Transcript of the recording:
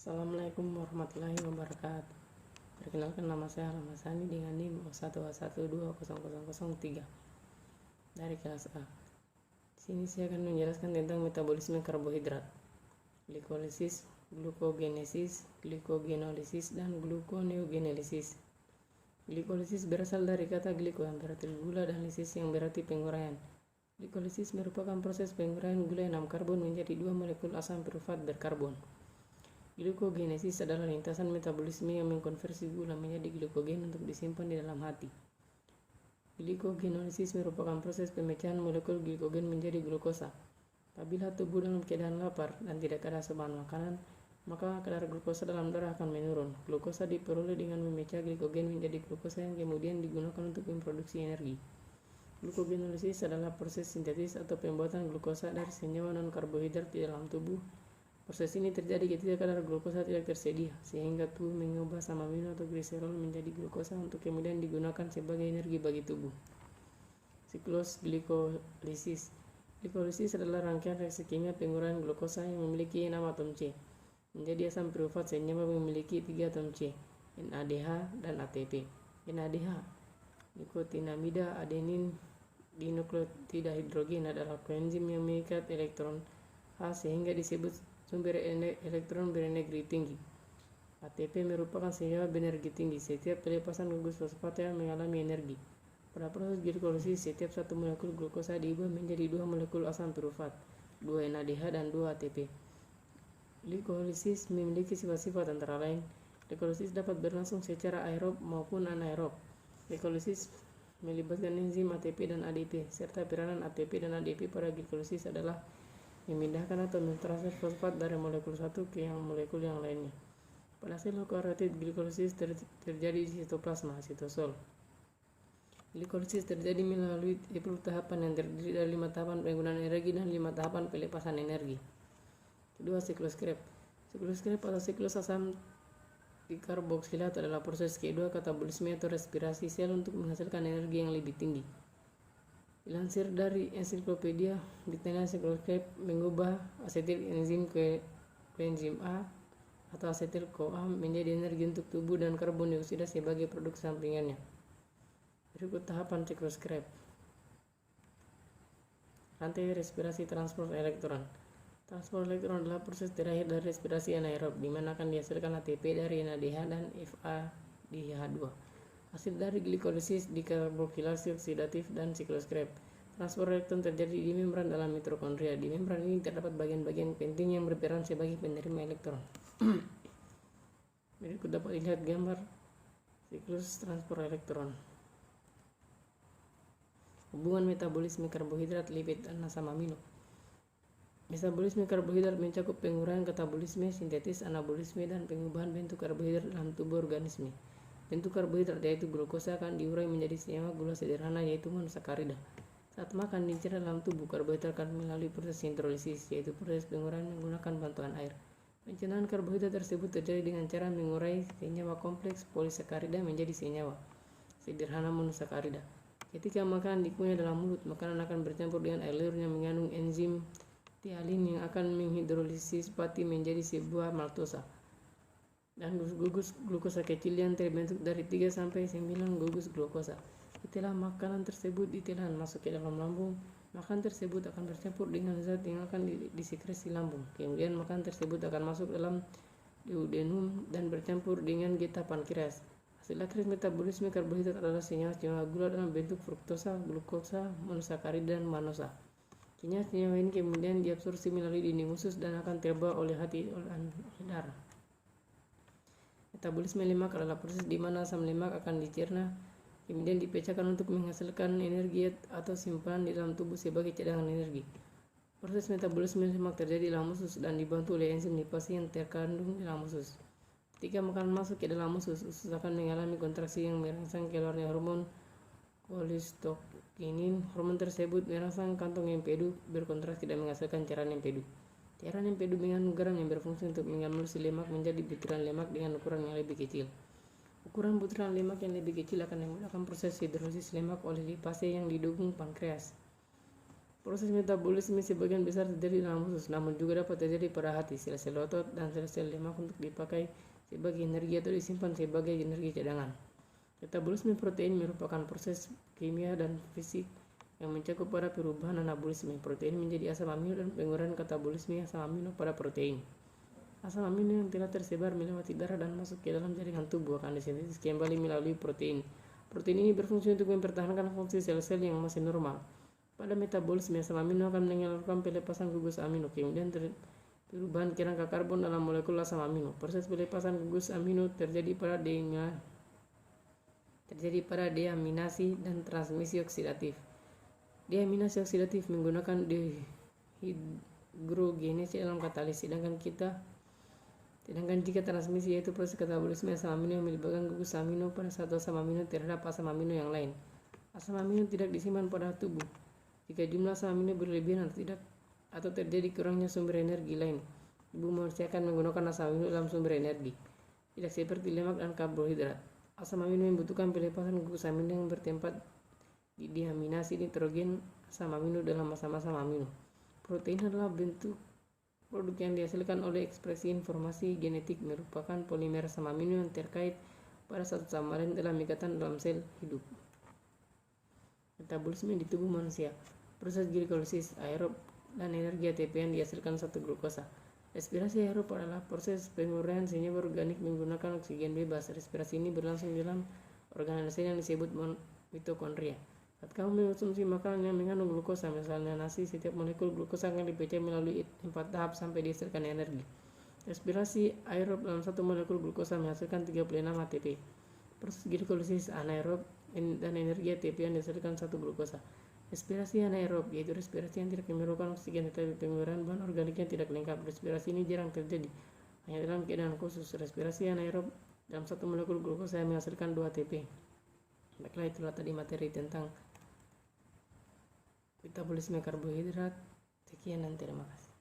Assalamualaikum warahmatullahi wabarakatuh. Perkenalkan, nama saya Ahmad Sani dengan NIM 01120003 dari kelas A. Di sini saya akan menjelaskan tentang metabolisme karbohidrat, glikolisis, glukogenesis, glukogenolisis, dan gluconeogenesis. Glikolisis berasal dari kata gliko yang berarti gula dan lisis yang berarti penguraian. Glikolisis merupakan proses penguraian gula 6 karbon menjadi 2 molekul asam pirufat berkarbon. Glukogenesis adalah lintasan metabolisme yang mengkonversi gula menjadi glukogen untuk disimpan di dalam hati. Glukogenolisis merupakan proses pemecahan molekul glukogen menjadi glukosa. Apabila tubuh dalam keadaan lapar dan tidak ada asupan makanan, maka kadar glukosa dalam darah akan menurun. Glukosa diperoleh dengan memecah glukogen menjadi glukosa yang kemudian digunakan untuk memproduksi energi. Glukogenolisis adalah proses sintetis atau pembuatan glukosa dari senyawa non-karbohidrat di dalam tubuh. Proses ini terjadi ketika kadar glukosa tidak tersedia, sehingga tubuh mengubah asam amino atau gliserol menjadi glukosa untuk kemudian digunakan sebagai energi bagi tubuh. Siklus glikolisis. Glikolisis adalah rangkaian reaksi kimia penguraian glukosa yang memiliki 6 atom C menjadi asam pirufat senyawa memiliki 3 atom C, NADH dan ATP. NADH, nikotinamida adenin dinukleotida hidrogen, adalah koenzim yang mengikat elektron H sehingga disebut sumber elektron berenergi tinggi. ATP merupakan senyawa berenergi tinggi. Setiap pelepasan gugus fosfat yang mengalami energi. Pada proses glikolisis, setiap satu molekul glukosa diubah menjadi 2 molekul asam pirufat, 2 NADH dan 2 ATP. Glikolisis memiliki sifat-sifat antara lain: glikolisis dapat berlangsung secara aerob maupun anaerob. Glikolisis melibatkan enzim ATP dan ADP, serta peranan ATP dan ADP pada glikolisis adalah memindahkan atau mentransfer fosfat dari molekul satu ke molekul yang lainnya. Pada sel eukariotik, glikolisis terjadi di sitoplasma, sitosol. Glikolisis terjadi melalui 10 tahapan yang terdiri dari 5 tahapan penggunaan energi dan 5 tahapan pelepasan energi. Kedua, siklus Krebs. Siklus Krebs atau siklus asam dikarboksilat adalah proses kedua katabolisme atau respirasi sel untuk menghasilkan energi yang lebih tinggi. Dilansir dari ensiklopedia Britannia, siklus Krebs mengubah asetil enzim ke enzim A atau asetil CoA menjadi energi untuk tubuh dan karbon dioksida sebagai produk sampingannya. Berikut tahapan siklus Krebs. Rantai respirasi transport elektron. Transport elektron adalah proses terakhir dari respirasi anaerob, di mana akan dihasilkan ATP dari NADH dan FADH2. Hasil dari glikolisis dikarboksilasi oksidatif dan siklus Krebs. Transport elektron terjadi di membran dalam mitokondria. Di membran ini terdapat bagian-bagian penting yang berperan sebagai penerima elektron. Berikut dapat dilihat gambar siklus transport elektron. Hubungan metabolisme karbohidrat, lipid, dan asam amino. Metabolisme karbohidrat mencakup penguraian katabolisme, sintetis, anabolisme, dan pengubahan bentuk karbohidrat dalam tubuh organisme. Bentuk karbohidrat yaitu glukosa akan diurai menjadi senyawa gula sederhana yaitu monosakarida. Saat makan dicerna dalam tubuh, karbohidrat akan melalui proses hidrolisis yaitu proses penguraian menggunakan bantuan air. Pencernaan karbohidrat tersebut terjadi dengan cara mengurai senyawa kompleks polisakarida menjadi senyawa sederhana monosakarida. Ketika makanan dikunyah dalam mulut, makanan akan bercampur dengan air liur yang mengandung enzim tialin yang akan menghidrolisis pati menjadi sebuah maltosa dan gugus glukosa kecil yang terbentuk dari 3-9 gugus glukosa. Setelah makanan tersebut ditelan masuk ke dalam lambung, makanan tersebut akan bercampur dengan zat yang akan disekresi lambung. Kemudian makanan tersebut akan masuk dalam duodenum dan bercampur dengan getah pankreas. Hasil akhir metabolisme karbohidrat adalah senyawa-senyawa gula dalam bentuk fruktosa, glukosa, monosakarida, dan manosa. Senyawa-senyawa ini kemudian diabsorpsi melalui dinding usus dan akan terbawa oleh hati oleh darah. Metabolisme lemak adalah proses di mana asam lemak akan dicerna, kemudian dipecahkan untuk menghasilkan energi atau simpanan di dalam tubuh sebagai cadangan energi. Proses metabolisme lemak terjadi di dalam usus dan dibantu oleh enzim lipase yang terkandung di dalam usus. Ketika makanan masuk ke dalam usus, usus akan mengalami kontraksi yang merangsang keluarnya hormon kolistokinin. Hormon tersebut merangsang kantong empedu berkontraksi dan menghasilkan cairan empedu. Cairan empedu mengandung garam yang berfungsi untuk mengemulsi lemak menjadi butiran lemak dengan ukuran yang lebih kecil. Ukuran butiran lemak yang lebih kecil akan memudahkan proses hidrolisis lemak oleh lipase yang didukung pankreas. Proses metabolisme sebagian besar terjadi dalam usus, namun juga dapat terjadi pada hati, sel-sel otot, dan sel-sel lemak untuk dipakai sebagai energi atau disimpan sebagai energi cadangan. Metabolisme protein merupakan proses kimia dan fisik yang mencakup pada perubahan anabolisme protein menjadi asam amino dan penguraian katabolisme asam amino pada protein. Asam amino yang telah tersebar melewati darah dan masuk ke dalam jaringan tubuh akan disintesis kembali melalui protein. Protein ini berfungsi untuk mempertahankan fungsi sel-sel yang masih normal. Pada metabolisme, asam amino akan menyalurkan pelepasan gugus amino, kemudian perubahan kerangka karbon dalam molekul asam amino. Proses pelepasan gugus amino terjadi pada deaminasi dan transmisi oksidatif. Deaminasi oksidatif menggunakan dehidrogenase dalam katalis, sedangkan jika transmisi yaitu proses katabolisme asam amino yang melibatkan gugus amino pada satu asam amino terhadap asam amino yang lain. Asam amino tidak disimpan pada tubuh jika jumlah asam amino berlebihan atau terjadi kurangnya sumber energi lain. Tubuh manusia akan menggunakan asam amino dalam sumber energi, tidak seperti lemak dan karbohidrat. Asam amino membutuhkan pelepasan gugus amino yang bertempat di deaminasi nitrogen asam amino dalam asam-asam amino. Protein adalah bentuk produk yang dihasilkan oleh ekspresi informasi genetik, merupakan polimer asam amino yang terkait pada satu sama lain dalam ikatan dalam sel hidup. Metabolisme di tubuh manusia. Proses glikolisis aerob dan energi ATP yang dihasilkan satu glukosa. Respirasi aerob adalah proses penguraian senyawa organik menggunakan oksigen bebas. Respirasi ini berlangsung dalam organisasi yang disebut mitokondria. Saat kamu mengonsumsi makanan yang mengandung glukosa, misalnya nasi, setiap molekul glukosa akan dipecah melalui 4 tahap sampai dihasilkan energi. Respirasi aerob dalam satu molekul glukosa menghasilkan 36 ATP. Proses glikolisis anaerob dan energi ATP yang dihasilkan satu glukosa. Respirasi anaerob yaitu respirasi yang tidak memerlukan oksigen tetapi penguraian bahan organik yang tidak lengkap. Respirasi ini jarang terjadi, hanya dalam keadaan khusus. Respirasi anaerob dalam satu molekul glukosa yang menghasilkan 2 ATP. Baiklah, itulah tadi materi tentang metabolisme karbohidrat. Sekian dan terima kasih.